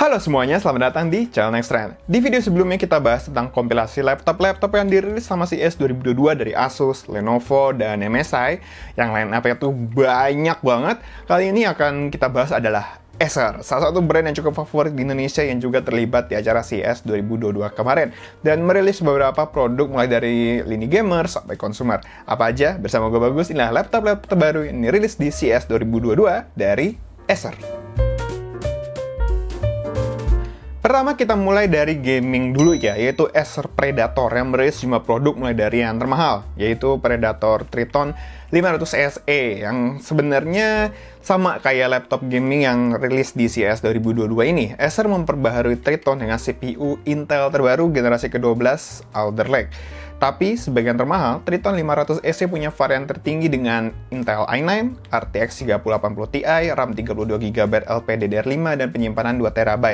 Halo semuanya, selamat datang di channel Next Trend. Di video sebelumnya kita bahas tentang kompilasi laptop-laptop yang dirilis sama CES 2022 dari Asus, Lenovo, dan MSI. Yang line-up-nya tuh banyak banget. Kali ini akan kita bahas adalah Acer, salah satu brand yang cukup favorit di Indonesia yang juga terlibat di acara CES 2022 kemarin dan merilis beberapa produk mulai dari lini gamer sampai konsumer. Apa aja? Bersama gue Bagus, inilah laptop-laptop terbaru yang dirilis di CES 2022 dari Acer. Pertama kita mulai dari gaming dulu ya, yaitu Acer Predator yang merilis 5 produk mulai dari yang termahal, yaitu Predator Triton 500 SE yang sebenarnya sama kayak laptop gaming yang rilis di CES 2022 ini. Acer memperbaharui Triton dengan CPU Intel terbaru generasi ke-12 Alder Lake. Tapi sebagian termahal, Triton 500 SE punya varian tertinggi dengan Intel i9, RTX 3080 Ti, RAM 32GB LPDDR5, dan penyimpanan 2TB.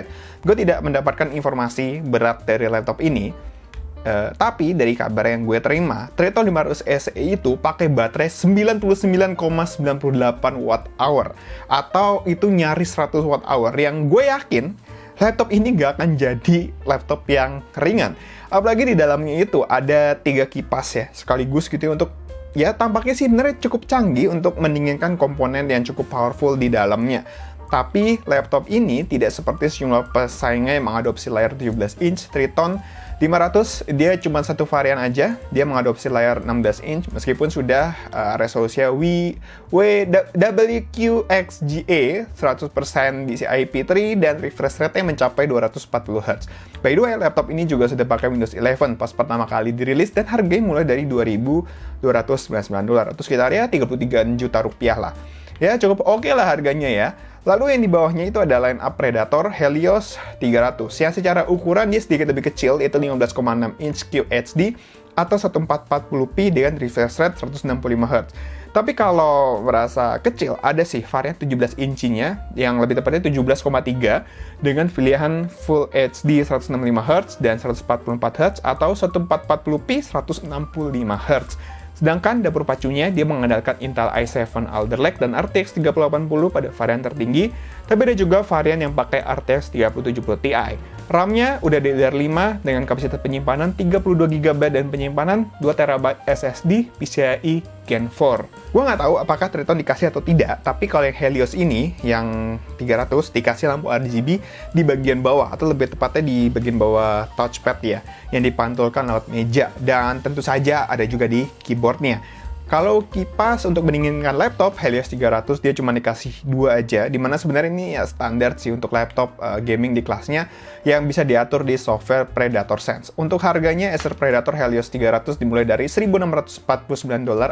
Gue tidak mendapatkan informasi berat dari laptop ini, tapi dari kabar yang gue terima, Triton 500 SE itu pakai baterai 99,98 Wh, atau itu nyaris 100 Wh, yang gue yakin laptop ini gak akan jadi laptop yang ringan. Apalagi di dalamnya itu ada 3 kipas ya, sekaligus gitu ya, untuk ya tampaknya sih sebenarnya cukup canggih untuk mendinginkan komponen yang cukup powerful di dalamnya. Tapi laptop ini tidak seperti sejumlah pesaingnya yang mengadopsi layar 17 inch. Triton 500 dia cuma satu varian aja, dia mengadopsi layar 16 inch meskipun sudah resolusinya WQXGA 100% DCI P3 dan refresh rate-nya mencapai 240 Hz. By the way, laptop ini juga sudah pakai Windows 11 pas pertama kali dirilis dan harganya mulai dari $2.299 atau sekitar ya 33 juta rupiah lah. Ya cukup oke lah harganya ya. Lalu yang di bawahnya itu ada line up Predator Helios 300 yang secara ukuran dia sedikit lebih kecil, yaitu 15,6 inch QHD atau 1440p dengan refresh rate 165 Hz. Tapi kalau merasa kecil, ada sih varian 17 inchinya yang lebih tepatnya 17,3 dengan pilihan Full HD 165 Hz dan 144 Hz atau 1440p 165 Hz. Sedangkan dapur pacunya dia mengandalkan Intel i7 Alder Lake dan RTX 3080 pada varian tertinggi, tapi ada juga varian yang pakai RTX 3070 Ti. RAM-nya udah DDR5 dengan kapasitas penyimpanan 32GB dan penyimpanan 2TB SSD PCIe Gen 4. Gua nggak tahu apakah Triton dikasih atau tidak, tapi kalau yang Helios ini, yang 300, dikasih lampu RGB di bagian bawah, atau lebih tepatnya di bagian bawah touchpad ya, yang dipantulkan lewat meja, dan tentu saja ada juga di keyboardnya. Kalau kipas untuk mendinginkan laptop, Helios 300 dia cuma dikasih 2 aja, dimana sebenarnya ini ya standar sih untuk laptop gaming di kelasnya yang bisa diatur di software Predator Sense. Untuk harganya, Acer Predator Helios 300 dimulai dari $1.649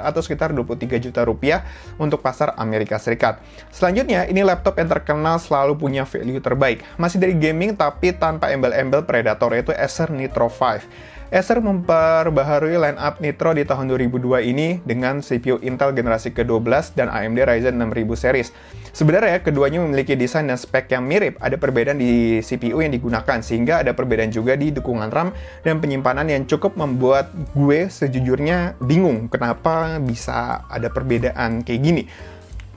atau sekitar 23 juta rupiah untuk pasar Amerika Serikat. Selanjutnya, ini laptop yang terkenal selalu punya value terbaik. Masih dari gaming tapi tanpa embel-embel Predator, yaitu Acer Nitro 5. Acer memperbaharui line-up Nitro di tahun 2002 ini dengan CPU Intel generasi ke-12 dan AMD Ryzen 6000 series. Sebenarnya keduanya memiliki desain dan spek yang mirip, ada perbedaan di CPU yang digunakan, sehingga ada perbedaan juga di dukungan RAM dan penyimpanan yang cukup membuat gue sejujurnya bingung kenapa bisa ada perbedaan kayak gini.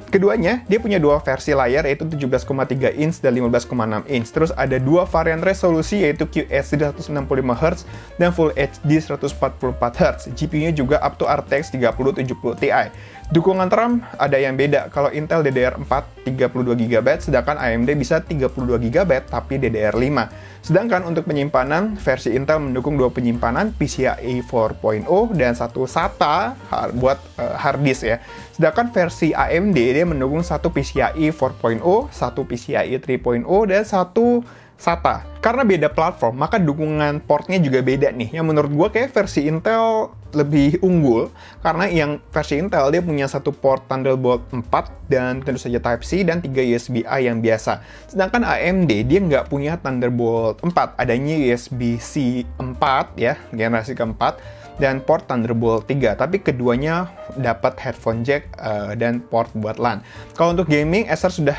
Keduanya, dia punya dua versi layar, yaitu 17,3 inch dan 15,6 inch. Terus ada dua varian resolusi, yaitu QHD 165 Hz dan Full HD 144 Hz. GPU-nya juga up to RTX 3070 Ti. Dukungan RAM ada yang beda. Kalau Intel DDR4 32GB, sedangkan AMD bisa 32GB tapi DDR5. Sedangkan untuk penyimpanan, versi Intel mendukung dua penyimpanan PCIe 4.0 dan satu SATA buat hard disk ya. Sedangkan versi AMD dia mendukung satu PCIe 4.0, satu PCIe 3.0 dan satu SATA. Karena beda platform, maka dukungan portnya juga beda nih. Yang menurut gue kayak versi Intel lebih unggul, karena yang versi Intel dia punya satu port Thunderbolt 4 dan tentu saja Type-C dan 3 USB-A yang biasa. Sedangkan AMD dia nggak punya Thunderbolt 4, adanya USB-C 4 ya, generasi keempat, dan port Thunderbolt 3, tapi keduanya dapat headphone jack dan port buat LAN. Kalau untuk gaming, Acer sudah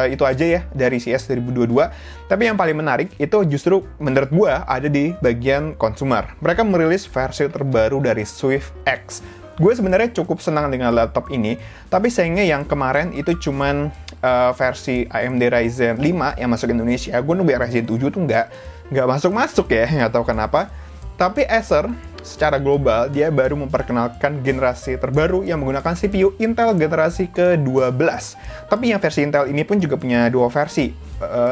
itu aja ya dari CES 2022. Tapi yang paling menarik itu justru menurut gua ada di bagian konsumer. Mereka merilis versi terbaru dari Swift X. Gue sebenarnya cukup senang dengan laptop ini, tapi sayangnya yang kemarin itu cuman versi AMD Ryzen 5 yang masuk Indonesia. Gue nunggu Ryzen 7 tuh nggak masuk ya, nggak tahu kenapa. Tapi Acer secara global dia baru memperkenalkan generasi terbaru yang menggunakan CPU Intel generasi ke-12. Tapi yang versi Intel ini pun juga punya dua versi,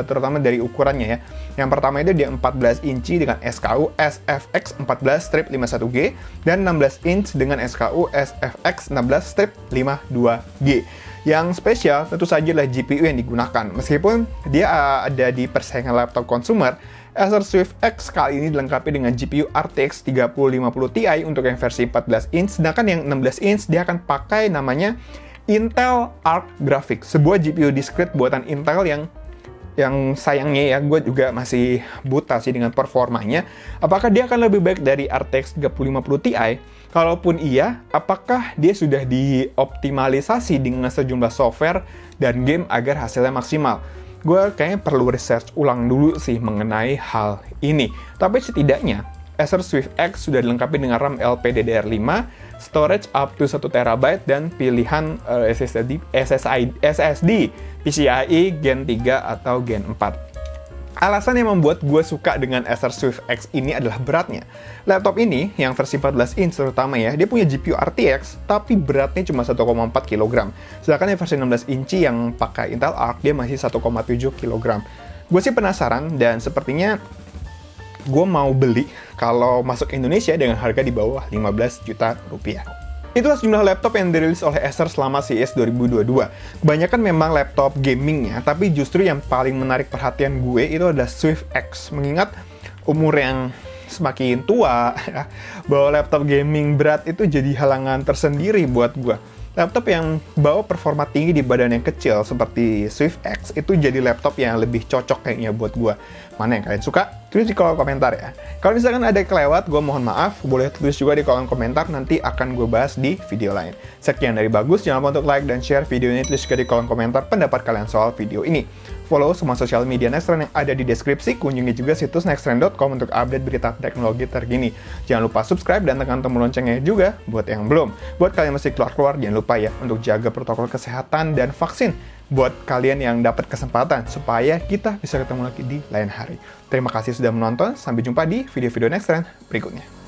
terutama dari ukurannya ya. Yang pertama itu dia 14 inci dengan SKU SFX 14-51G dan 16 inch dengan SKU SFX 16-52G. Yang spesial tentu saja adalah GPU yang digunakan. Meskipun dia ada di persaingan laptop consumer, Acer Swift X kali ini dilengkapi dengan GPU RTX 3050 Ti untuk yang versi 14 inch, sedangkan yang 16 inch dia akan pakai namanya Intel Arc Graphics, sebuah GPU discrete buatan Intel yang sayangnya ya, gue juga masih buta sih dengan performanya. Apakah dia akan lebih baik dari RTX 3050 Ti? Kalaupun iya, apakah dia sudah dioptimalisasi dengan sejumlah software dan game agar hasilnya maksimal? Gue kayaknya perlu research ulang dulu sih mengenai hal ini. Tapi setidaknya, Acer Swift X sudah dilengkapi dengan RAM LPDDR5, storage up to 1TB, dan pilihan SSD PCIe Gen 3 atau Gen 4. Alasan yang membuat gue suka dengan Acer Swift X ini adalah beratnya. Laptop ini, yang versi 14 inch terutama ya, dia punya GPU RTX, tapi beratnya cuma 1,4 kg. Sedangkan yang versi 16 inci yang pakai Intel Arc, dia masih 1,7 kg. Gue sih penasaran, dan sepertinya gue mau beli kalau masuk Indonesia dengan harga di bawah 15 juta rupiah. Itulah sejumlah laptop yang dirilis oleh Acer selama CES 2022. Kebanyakan memang laptop gamingnya, tapi justru yang paling menarik perhatian gue itu adalah Swift X. Mengingat umur yang semakin tua, bawa laptop gaming berat itu jadi halangan tersendiri buat gue. Laptop yang bawa performa tinggi di badan yang kecil seperti Swift X itu jadi laptop yang lebih cocok kayaknya buat gue. Mana yang kalian suka? Tulis di kolom komentar ya. Kalau misalkan ada kelewat, gue mohon maaf. Boleh tulis juga di kolom komentar, nanti akan gue bahas di video lain. Sekian dari Bagus, jangan lupa untuk like dan share video ini. Tulis juga di kolom komentar pendapat kalian soal video ini. Follow semua sosial media Nextrend yang ada di deskripsi. Kunjungi juga situs nextrend.com untuk update berita teknologi terkini. Jangan lupa subscribe dan tekan tombol loncengnya juga buat yang belum. Buat kalian masih keluar-keluar, jangan lupa ya untuk jaga protokol kesehatan dan vaksin. Buat kalian yang dapat kesempatan supaya kita bisa ketemu lagi di lain hari. Terima kasih sudah menonton. Sampai jumpa di video-video Nextrend berikutnya.